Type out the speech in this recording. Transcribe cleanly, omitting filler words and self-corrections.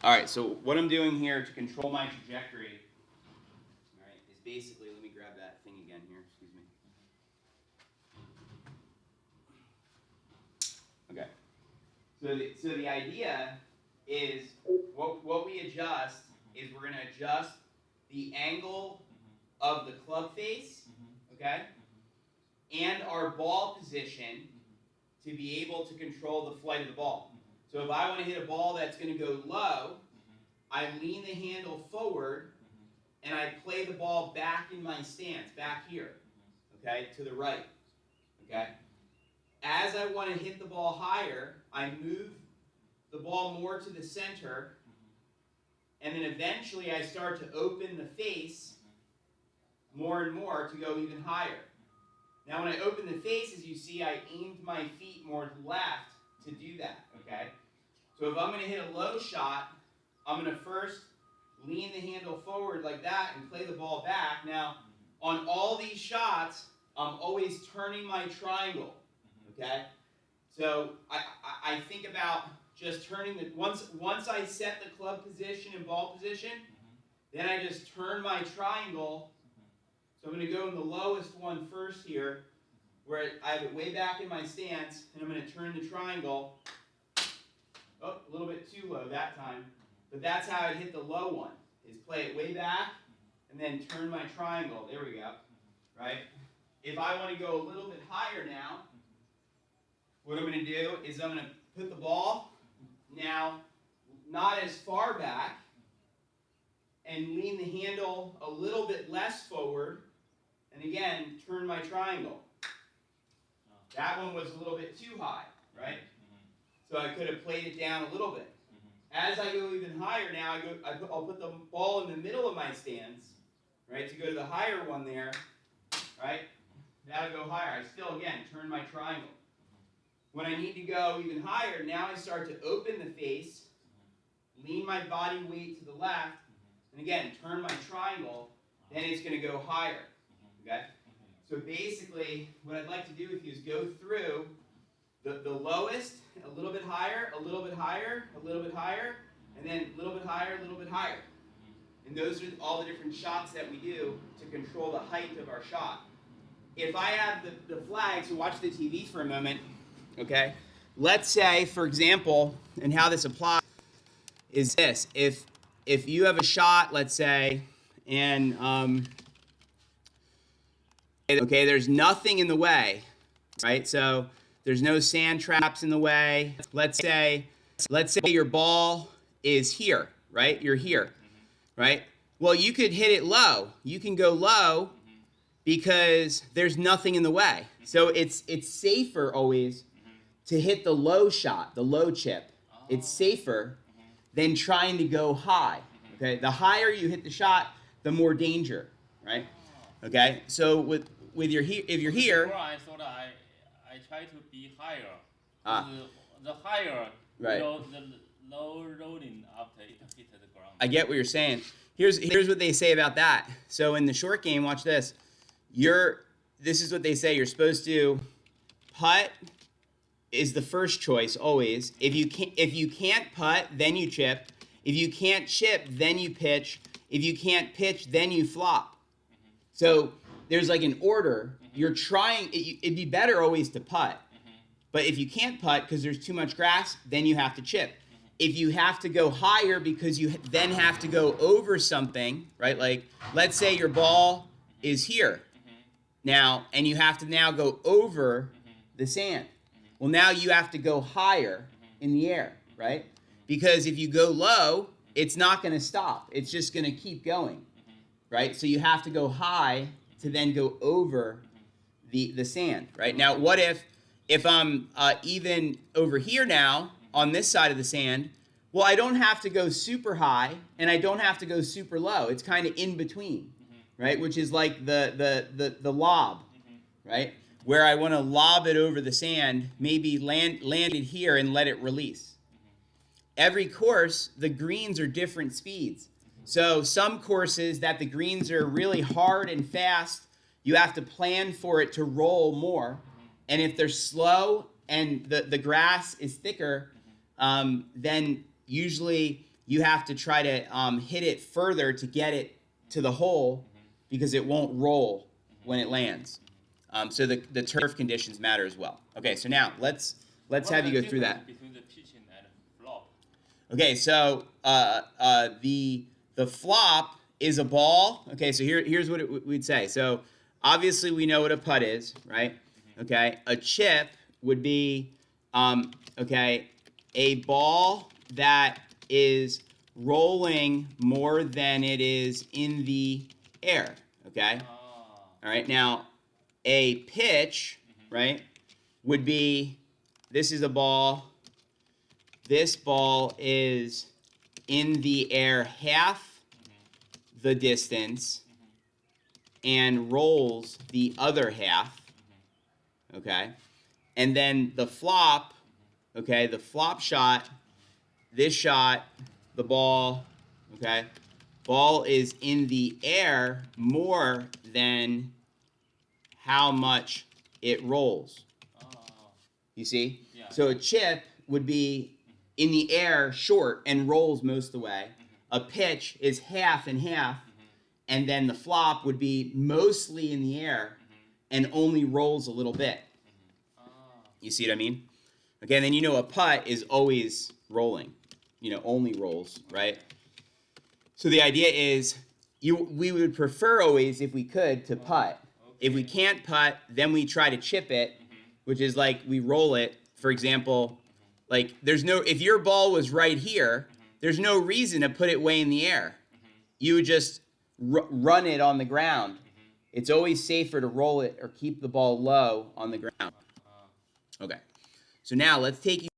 All right, so what I'm doing here to control my trajectory, all right, is basically, let me grab that thing again here, excuse me. Okay, so the idea is what we adjust is we're going to adjust the angle of the club face, okay, and our ball position to be able to control the flight of the ball. So if I want to hit a ball that's going to go low, I lean the handle forward and I play the ball back in my stance, back here, okay, to the right, okay. As I want to hit the ball higher, I move the ball more to the center, and then eventually I start to open the face more and more to go even higher. Now when I open the face, as you see, I aimed my feet more left to do that, okay? So if I'm going to hit a low shot, I'm going to first lean the handle forward like that and play the ball back. Now, on all these shots, I'm always turning my triangle, okay? So I think about just turning the, once I set the club position and ball position, then I just turn my triangle. So I'm going to go in the lowest one first here, where I have it way back in my stance, and I'm going to turn the triangle. Oh, a little bit too low that time. But that's how I hit the low one, is play it way back, and then turn my triangle. There we go, right? If I want to go a little bit higher now, what I'm going to do is I'm going to put the ball now not as far back and lean the handle a little bit less forward, and again, turn my triangle. That one was a little bit too high, right? So I could have played it down a little bit. As I go even higher now, I'll put the ball in the middle of my stance, right, to go to the higher one there, right? That'll go higher. I still, again, turn my triangle. When I need to go even higher, now I start to open the face, lean my body weight to the left, and again, turn my triangle, then it's going to go higher, okay? So basically, what I'd like to do with you is go through the lowest, a little bit higher, a little bit higher, a little bit higher, and then a little bit higher, a little bit higher. And those are all the different shots that we do to control the height of our shot. If I have the flag, so watch the TV for a moment, okay? Let's say, for example, and how this applies is this. If you have a shot, let's say, and okay, there's nothing in the way, right? So there's no sand traps in the way. Let's say your ball is here, right? You're here, right? Well, you could hit it low. You can go low because there's nothing in the way. So it's safer always to hit the low shot, the low chip. It's safer than trying to go high. Okay, the higher you hit the shot, the more danger, right? Okay, so with your if you're here. Before I thought I try to be higher. The higher, right. The low rolling after it hit the ground. I get what you're saying. Here's what they say about that. So in the short game, watch this. This is what they say. You're supposed to putt is the first choice always. If you can't putt, then you chip. If you can't chip, then you pitch. If you can't pitch, then you flop. So there's like an order. You're trying. It'd be better always to putt. But if you can't putt because there's too much grass, then you have to chip. If you have to go higher because you then have to go over something, right? Like let's say your ball is here now, and you have to now go over the sand. Well, now you have to go higher in the air, right? Because if you go low, it's not going to stop. It's just going to keep going, right? So you have to go high to then go over the sand, right? Now, what if I'm even over here now on this side of the sand? Well, I don't have to go super high and I don't have to go super low. It's kind of in between, right? Which is like the lob, right? Where I want to lob it over the sand, maybe land it here and let it release. Every course, the greens are different speeds. So some courses that the greens are really hard and fast, you have to plan for it to roll more. And if they're slow and the grass is thicker, then usually you have to try to hit it further to get it to the hole because it won't roll when it lands. So the turf conditions matter as well. Okay, so now let's have you go through that. Between the pitching and flop. Okay, so the flop is a ball. Okay, so here's what we'd say. So obviously we know what a putt is, right? Okay, a chip would be okay, a ball that is rolling more than it is in the air. Okay, all right. Now a pitch, right, would be this is a ball. This ball is in the air half the distance and rolls the other half, okay? And then the flop, okay, the flop shot, this shot, the ball, okay? Ball is in the air more than how much it rolls. You see? Yeah. So a chip would be in the air short and rolls most of the way. A pitch is half and half, and then the flop would be mostly in the air and only rolls a little bit. You see what I mean? Okay, and then you know a putt is always rolling. You know, only rolls, right? So the idea is we would prefer always, if we could, to putt. Okay. If we can't putt, then we try to chip it, which is like we roll it. For example, like if your ball was right here, there's no reason to put it way in the air. You would just run it on the ground. It's always safer to roll it or keep the ball low on the ground. Okay. So now let's take you